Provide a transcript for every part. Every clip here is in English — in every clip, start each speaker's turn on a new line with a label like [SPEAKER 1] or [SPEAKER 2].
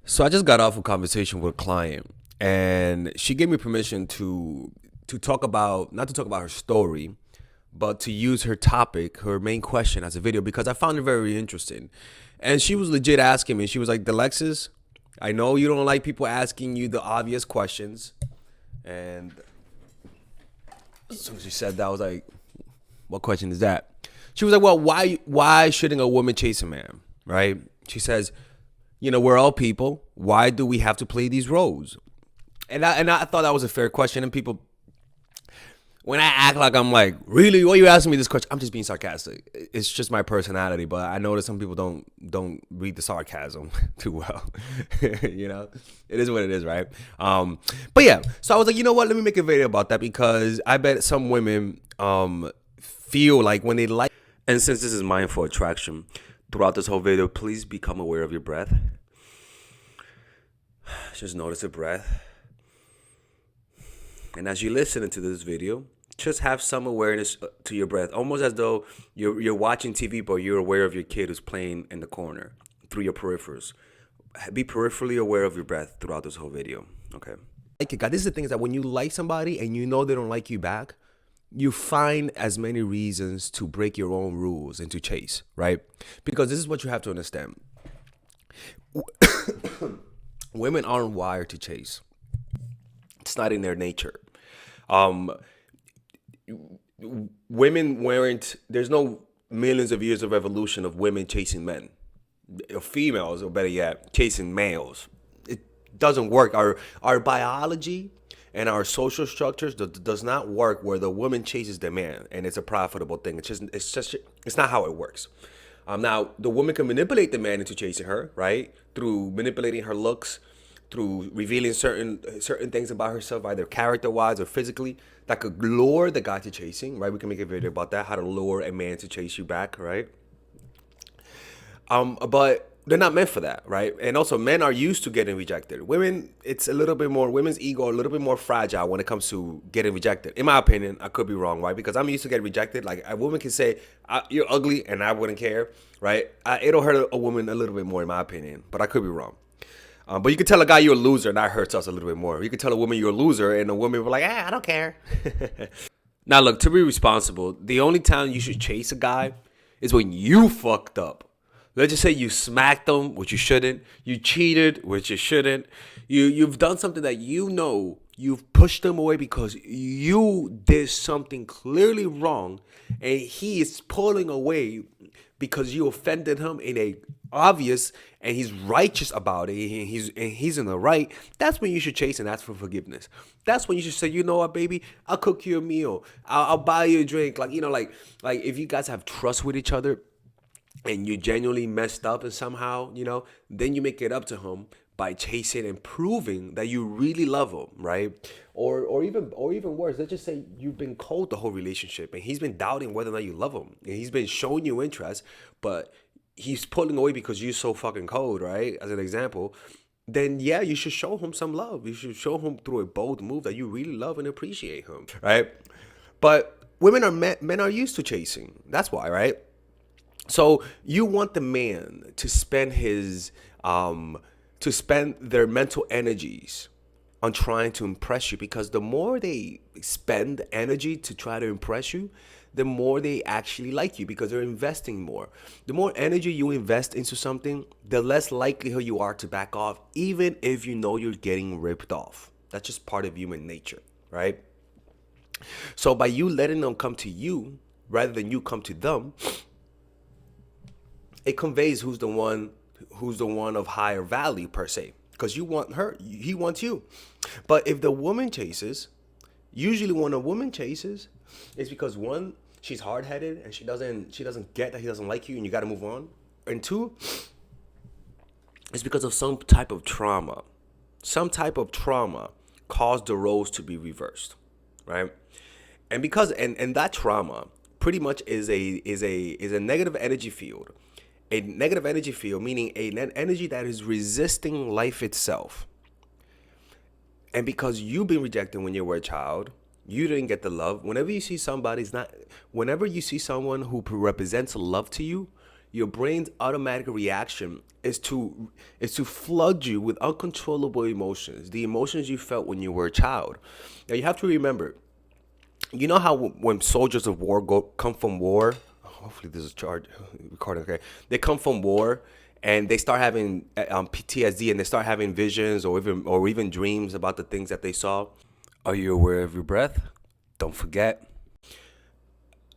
[SPEAKER 1] So I just got off a conversation with a client, and she gave me permission to talk about, not to talk about her story, but to use her topic, her main question as a video, because I found it very interesting. And she was legit asking me. She was like, "Delexis, I know you don't like people asking you the obvious questions." And as soon as she said that, I was like, "What question is that?" She was like, "Well, why shouldn't a woman chase a man?" Right? She says, we're all people. Why do we have to play these roles? And I thought that was a fair question. And people, when I act like I'm like, really, why are you asking me this question? I'm just being sarcastic. It's just my personality. But I know that some people don't read the sarcasm too well. It is what it is, right? But yeah, so I was like, you know what? Let me make a video about that, because I bet some women feel like when they like. And since this is mindful attraction, throughout this whole video, please become aware of your breath. Just notice the breath. And as you listen into this video, just have some awareness to your breath, almost as though you're watching TV, but you're aware of your kid who's playing in the corner through your peripherals. Be peripherally aware of your breath throughout this whole video, okay? Like it, God, this is the thing, is that when you like somebody and you know they don't like you back, you find as many reasons to break your own rules and to chase, right? Because this is what you have to understand. Women aren't wired to chase. It's not in their nature. Women weren't, there's no millions of years of evolution of women chasing men. Females, or better yet, chasing males. It doesn't work. Our biology and our social structures does not work where the woman chases the man and it's a profitable thing. It's not how it works. Now the woman can manipulate the man into chasing her, right? Through manipulating her looks, through revealing certain things about herself, either character wise or physically, that could lure the guy to chasing, right? We can make a video about that, how to lure a man to chase you back, right? But they're not meant for that, right? And also, men are used to getting rejected. Women, it's a little bit more, women's ego a little bit more fragile when it comes to getting rejected. In my opinion, I could be wrong, right? Because I'm used to getting rejected. Like, a woman can say, "You're ugly," and I wouldn't care, right? It'll hurt a woman a little bit more, in my opinion, but I could be wrong. But you can tell a guy you're a loser, and that hurts us a little bit more. You can tell a woman you're a loser, and a woman will be like, I don't care. Now, look, to be responsible, the only time you should chase a guy is when you fucked up. Let's just say you smacked them, which you shouldn't. You cheated, which you shouldn't. You've done something that you've pushed them away because you did something clearly wrong, and he is pulling away because you offended him in a obvious, and he's righteous about it, and he's in the right. That's when you should chase and ask for forgiveness. That's when you should say, you know what, baby, I'll cook you a meal, I'll buy you a drink. Like if you guys have trust with each other and you genuinely messed up and somehow, then you make it up to him by chasing and proving that you really love him, right? Or even worse, let's just say you've been cold the whole relationship and he's been doubting whether or not you love him. And he's been showing you interest, but he's pulling away because you're so fucking cold, right? As an example, then yeah, you should show him some love. You should show him through a bold move that you really love and appreciate him, right? But men are used to chasing. That's why, right? So you want the man to spend their mental energies on trying to impress you, because the more they spend energy to try to impress you, the more they actually like you, because they're investing more. The more energy you invest into something, the less likelihood you are to back off, even if you know you're getting ripped off. That's just part of human nature, right? So by you letting them come to you rather than you come to them, it conveys who's the one of higher value per se, because you want her, he wants you. But if the woman chases, usually when a woman chases, it's because one, she's hard-headed and she doesn't get that he doesn't like you and you got to move on. And two, it's because of some type of trauma. Some type of trauma caused the roles to be reversed, right? And because and that trauma pretty much is a negative energy field. A negative energy field, meaning an energy that is resisting life itself. And because you've been rejected when you were a child, you didn't get the love. Whenever you see someone who represents love to you, your brain's automatic reaction is to flood you with uncontrollable emotions, the emotions you felt when you were a child. Now you have to remember, you know how when soldiers of war come from war, hopefully this is charged recording, okay, they come from war and they start having PTSD, and they start having visions or even dreams about the things that they saw. Are you aware of your breath? Don't forget.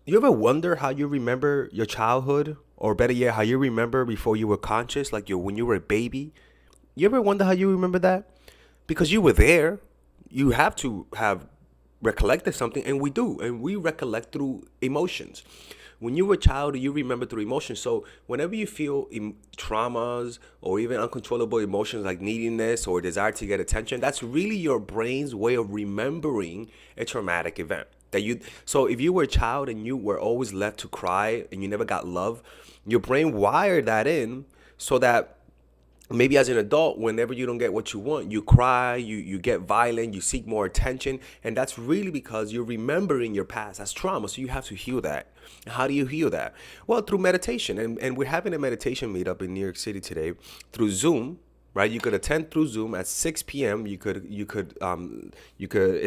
[SPEAKER 1] You ever wonder how you remember your childhood, or better yet, how you remember before you were conscious, like when you were a baby? You ever wonder how you remember that? Because you were there. You have to have recollected something, and we do, and we recollect through emotions. When you were a child, you remember through emotions. So whenever you feel traumas or even uncontrollable emotions like neediness or desire to get attention, that's really your brain's way of remembering a traumatic event. So if you were a child and you were always left to cry and you never got love, your brain wired that in so that maybe as an adult, whenever you don't get what you want, you cry, you get violent, you seek more attention. And that's really because you're remembering your past as trauma. So you have to heal that. How do you heal that? Well, through meditation. And we're having a meditation meetup in New York City today through Zoom. Right, you could attend through Zoom at 6 p.m. It's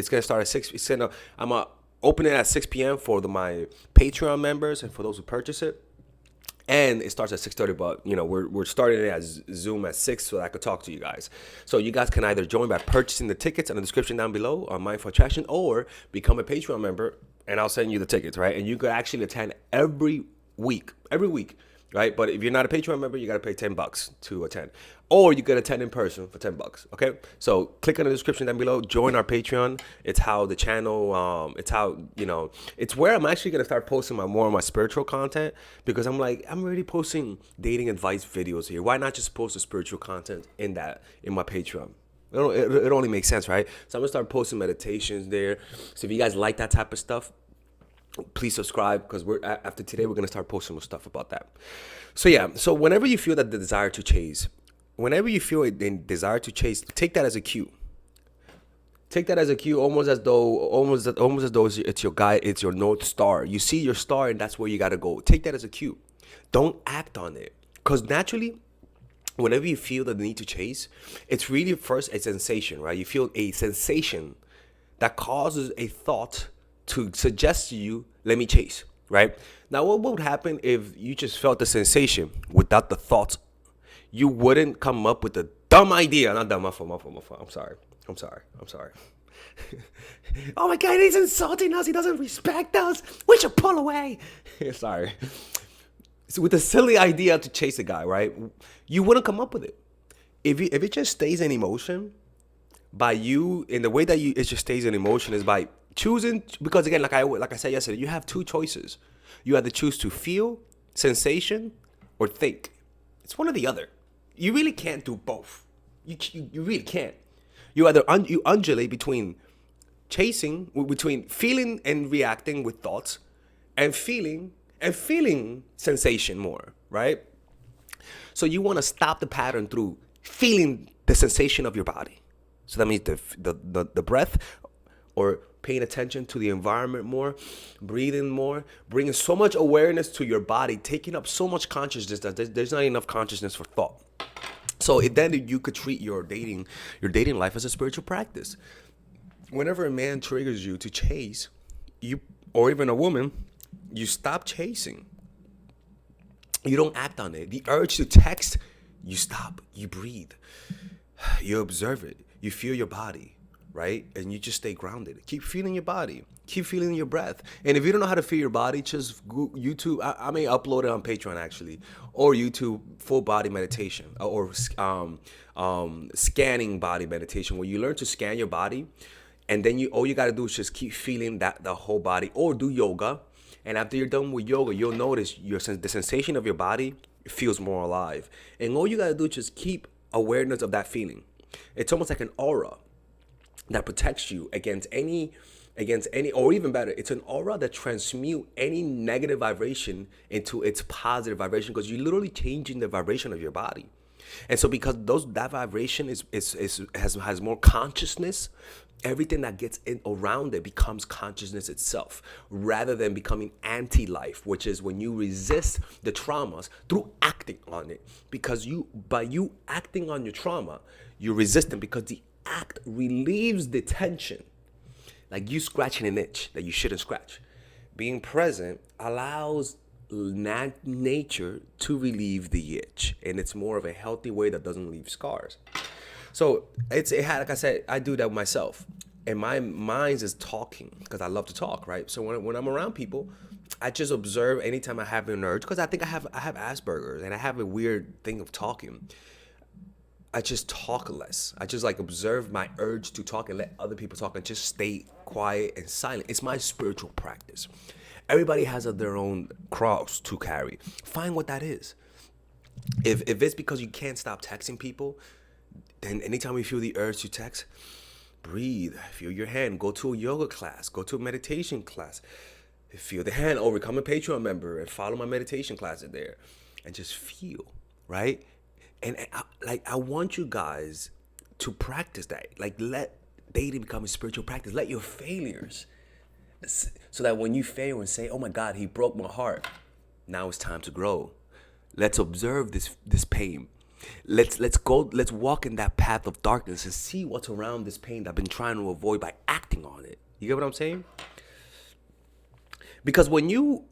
[SPEAKER 1] gonna start at 6. I'm gonna open it at 6 p.m. for my Patreon members and for those who purchase it. And it starts at 6:30, but we're starting it as Zoom at 6 so that I could talk to you guys. So you guys can either join by purchasing the tickets in the description down below on Mindful Attraction, or become a Patreon member and I'll send you the tickets, right? And you could actually attend every week, right? But if you're not a Patreon member, you got to pay $10 to attend. Or you could attend in person for $10, okay? So click on the description down below, join our Patreon. It's how the channel, it's where I'm actually going to start posting more of my spiritual content, because I'm already posting dating advice videos here. Why not just post the spiritual content in my Patreon? It only makes sense, right? So I'm going to start posting meditations there. So if you guys like that type of stuff, please subscribe, because after today we're going to start posting more stuff about that. So yeah, so whenever you feel that the desire to chase, take that as a cue. Take that as a cue, almost as though it's your guide, it's your North Star. You see your star, and that's where you got to go. Take that as a cue. Don't act on it, because naturally, whenever you feel the need to chase, it's really first a sensation, right? You feel a sensation that causes a thought to suggest to you, let me chase, right? Now, what would happen if you just felt the sensation without the thoughts? You wouldn't come up with the dumb idea. Not dumb, my fault. I'm sorry. Oh my God, he's insulting us. He doesn't respect us. We should pull away. Sorry. So with a silly idea to chase a guy, right? You wouldn't come up with it. If it just stays in emotion, by you, in the way that it just stays in emotion is by choosing, because again, like I said yesterday, you have two choices. You either choose to feel sensation or think. It's one or the other. You really can't do both. You really can't. You either you undulate between feeling and reacting with thoughts, and feeling sensation more, right? So you want to stop the pattern through feeling the sensation of your body. So that means the breath, or paying attention to the environment more, breathing more, bringing so much awareness to your body, taking up so much consciousness that there's not enough consciousness for thought. So then you could treat your dating life as a spiritual practice. Whenever a man triggers you to chase, or even a woman, you stop chasing. You don't act on it. The urge to text, you stop, you breathe, you observe it, you feel your body, right? And you just stay grounded. Keep feeling your body. Keep feeling your breath. And if you don't know how to feel your body, just Google YouTube. I may upload it on Patreon actually, or YouTube full body meditation, or scanning body meditation, where you learn to scan your body, and then all you got to do is just keep feeling the whole body, or do yoga. And after you're done with yoga, you'll notice the sensation of your body feels more alive. And all you got to do is just keep awareness of that feeling. It's almost like an aura that protects you against any, or even better, it's an aura that transmutes any negative vibration into its positive vibration, because you're literally changing the vibration of your body. And so because that vibration has more consciousness, everything that gets in around it becomes consciousness itself, rather than becoming anti-life, which is when you resist the traumas through acting on it. Because by you acting on your trauma, you're resistant, because the act relieves the tension. Like you scratching an itch that you shouldn't scratch. Being present allows nature to relieve the itch, and it's more of a healthy way that doesn't leave scars. So like I said, I do that myself, and my mind is talking because I love to talk, right? So when I'm around people, I just observe anytime I have an urge, because I think I have Asperger's, and I have a weird thing of talking. I just talk less. I just like observe my urge to talk and let other people talk and just stay quiet and silent. It's my spiritual practice. Everybody has their own cross to carry. Find what that is. If it's because you can't stop texting people, then anytime you feel the urge to text, breathe, feel your hand, go to a yoga class, go to a meditation class, feel the hand, or become a Patreon member and follow my meditation classes there, and just feel, right? And I want you guys to practice that. Like, let dating become a spiritual practice. Let your failures, so that when you fail and say, oh my God, he broke my heart, now it's time to grow. Let's observe this pain. Let's walk in that path of darkness and see what's around this pain that I've been trying to avoid by acting on it. You get what I'm saying? Because when you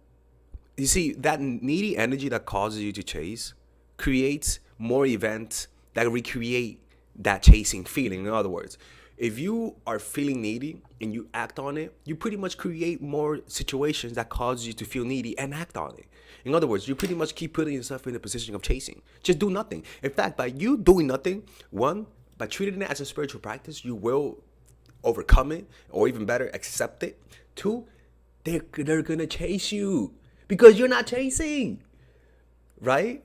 [SPEAKER 1] see that needy energy that causes you to chase creates more events that recreate that chasing feeling. In other words, if you are feeling needy and you act on it, you pretty much create more situations that cause you to feel needy and act on it. In other words, you pretty much keep putting yourself in a position of chasing. Just do nothing. In fact, by you doing nothing, one, by treating it as a spiritual practice, you will overcome it, or even better, accept it. Two, they're gonna chase you because you're not chasing, right?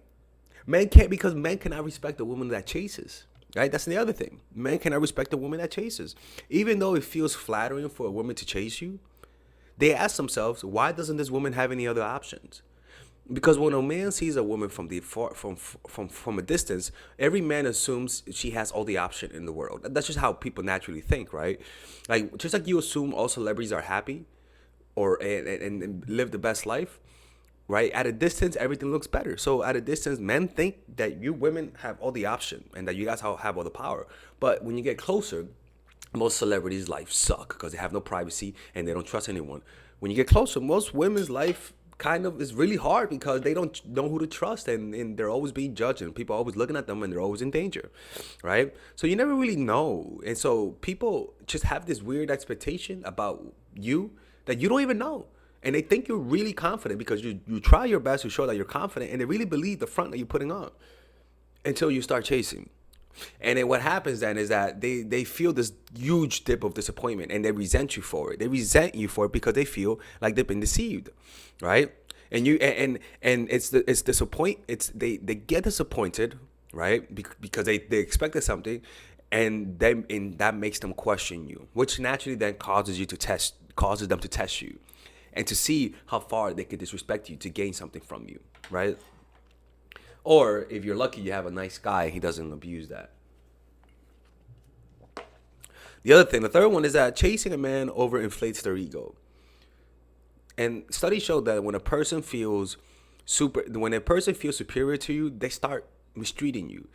[SPEAKER 1] Because men cannot respect a woman that chases, right? That's the other thing. Men cannot respect a woman that chases. Even though it feels flattering for a woman to chase you, they ask themselves, why doesn't this woman have any other options? Because when a man sees a woman from a distance, every man assumes she has all the option in the world. That's just how people naturally think, right? Like, just like you assume all celebrities are happy and live the best life, right? At a distance, everything looks better. So at a distance, men think that you women have all the option and that you guys have all the power. But when you get closer, most celebrities' lives suck because they have no privacy and they don't trust anyone. When you get closer, most women's life kind of is really hard because they don't know who to trust, and they're always being judged, and people are always looking at them, and they're always in danger, right? So you never really know. And so people just have this weird expectation about you that you don't even know. And they think you're really confident because you try your best to show that you're confident, and they really believe the front that you're putting on until you start chasing. And then what happens then is that they feel this huge dip of disappointment, and they resent you for it. They resent you for it because they feel like they've been deceived, right? And they get disappointed, right? Because they expected something, and that makes them question you, which naturally then causes them to test you, and to see how far they could disrespect you to gain something from you, right? Or if you're lucky, you have a nice guy, he doesn't abuse that. The third one is that chasing a man overinflates their ego. And studies show that when a person feels superior to you, they start mistreating you,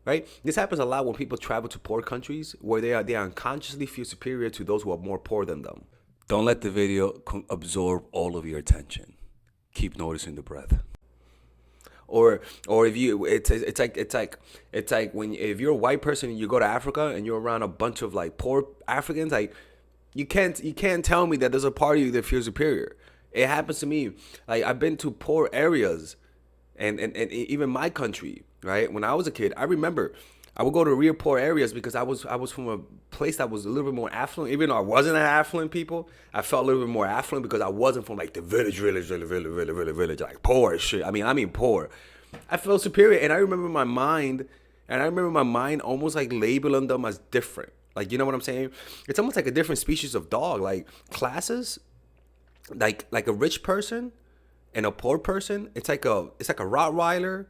[SPEAKER 1] right? This happens a lot when people travel to poor countries where they unconsciously feel superior to those who are more poor than them. Don't let the video absorb all of your attention. Keep noticing the breath. Or if you, it's like when if you're a white person and you go to Africa and you're around a bunch of like poor Africans, like you can't tell me that there's a part of you that feels superior. It happens to me. Like, I've been to poor areas, and even my country, right? When I was a kid, I remember I would go to real poor areas because I was from a place that was a little bit more affluent. Even though I wasn't an affluent people, I felt a little bit more affluent because I wasn't from like the village, like poor shit. I mean poor. I felt superior, and I remember my mind almost like labeling them as different. Like, you know what I'm saying? It's almost like a different species of dog. Like classes, like a rich person and a poor person. It's like a Rottweiler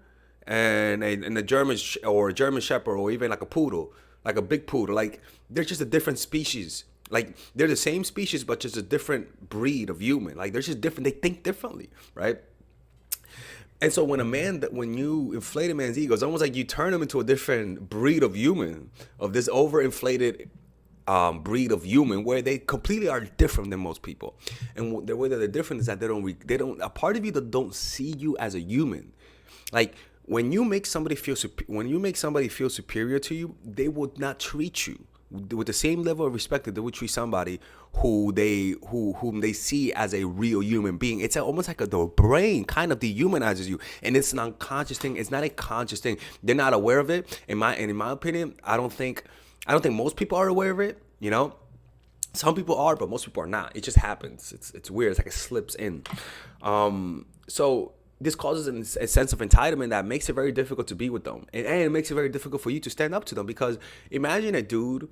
[SPEAKER 1] and a German or a German Shepherd or even like a poodle, like a big poodle, like they're just a different species. Like they're the same species, but just a different breed of human. Like they're just different. They think differently, right? And so when when you inflate a man's ego, it's almost like you turn him into a different breed of human, of this overinflated breed of human, where they completely are different than most people. And the way that they're different is that they don't a part of you that don't see you as a human. Like when you make somebody feel superior to you, they would not treat you with the same level of respect that they would treat somebody whom they see as a real human being. It's almost like the brain kind of dehumanizes you, and it's an unconscious thing. It's not a conscious thing. They're not aware of it. In my opinion, I don't think most people are aware of it. You know, some people are, but most people are not. It just happens. It's weird. It's like it slips in. So this causes a sense of entitlement that makes it very difficult to be with them, and it makes it very difficult for you to stand up to them. Because imagine a dude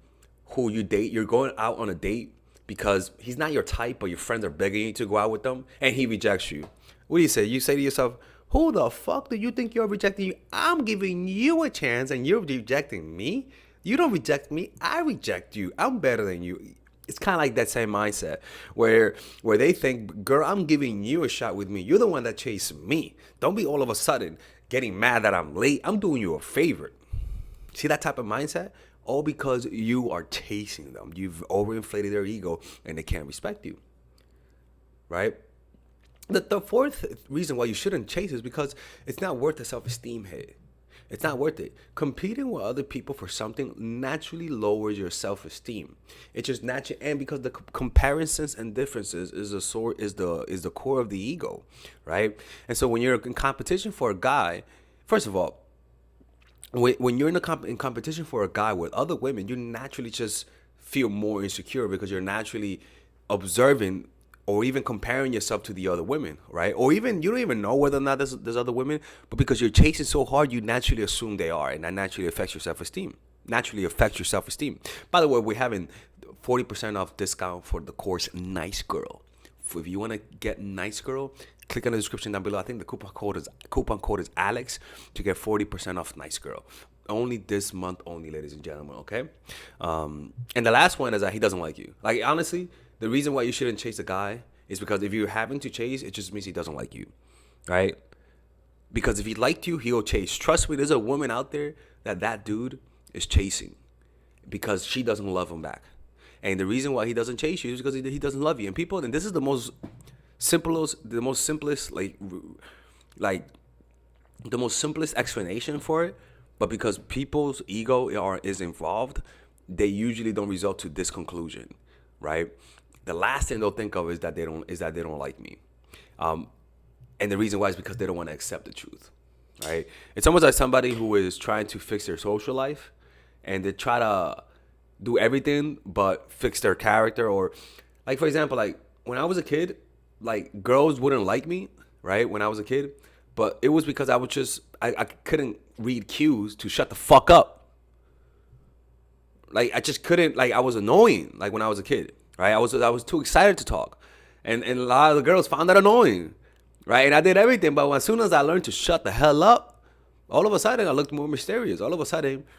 [SPEAKER 1] who you date, you're going out on a date because he's not your type, but your friends are begging you to go out with them, and he rejects you. What do you say? You say to yourself, who the fuck do you think you're rejecting you? I'm giving you a chance and you're rejecting me? You don't reject me, I reject you. I'm better than you. It's kind of like that same mindset where they think, girl, I'm giving you a shot with me. You're the one that chased me. Don't be all of a sudden getting mad that I'm late. I'm doing you a favor. See that type of mindset? All because you are chasing them. You've overinflated their ego and they can't respect you. Right? The fourth reason why you shouldn't chase is because it's not worth the self-esteem hit. It's not worth it. Competing with other people for something naturally lowers your self-esteem. It's just natural, and because the comparisons and differences is the core of the ego, right? And so when you're in competition for a guy, first of all, when you're in competition for a guy with other women, you naturally just feel more insecure because you're naturally observing or even comparing yourself to the other women, right? Or even you don't even know whether or not there's other women, but because you're chasing so hard, you naturally assume they are, and that naturally affects your self-esteem. By the way, we're having 40% off discount for the course Nice Girl. If you want to get Nice Girl, click on the description down below. I think the coupon code is Alex to get 40% off Nice Girl. Only this month only, ladies and gentlemen, okay? And the last one is that he doesn't like you. Like, honestly, the reason why you shouldn't chase a guy is because if you're having to chase, it just means he doesn't like you, right? Because if he liked you, he'll chase. Trust me, there's a woman out there that dude is chasing because she doesn't love him back. And the reason why he doesn't chase you is because he doesn't love you. And this is the most simplest, the most simplest explanation for it. But because people's ego is involved, they usually don't result to this conclusion, right? The last thing they'll think of is that they don't like me, and the reason why is because they don't want to accept the truth, right? It's almost like somebody who is trying to fix their social life, and they try to do everything but fix their character. Or, like, for example, like when I was a kid, like girls wouldn't like me, right? When I was a kid, but it was because I couldn't read cues to shut the fuck up. Like I just couldn't. Like I was annoying. Like when I was a kid. Right, I was too excited to talk, and a lot of the girls found that annoying, right? And I did everything, but as soon as I learned to shut the hell up, all of a sudden I looked more mysterious. All of a sudden,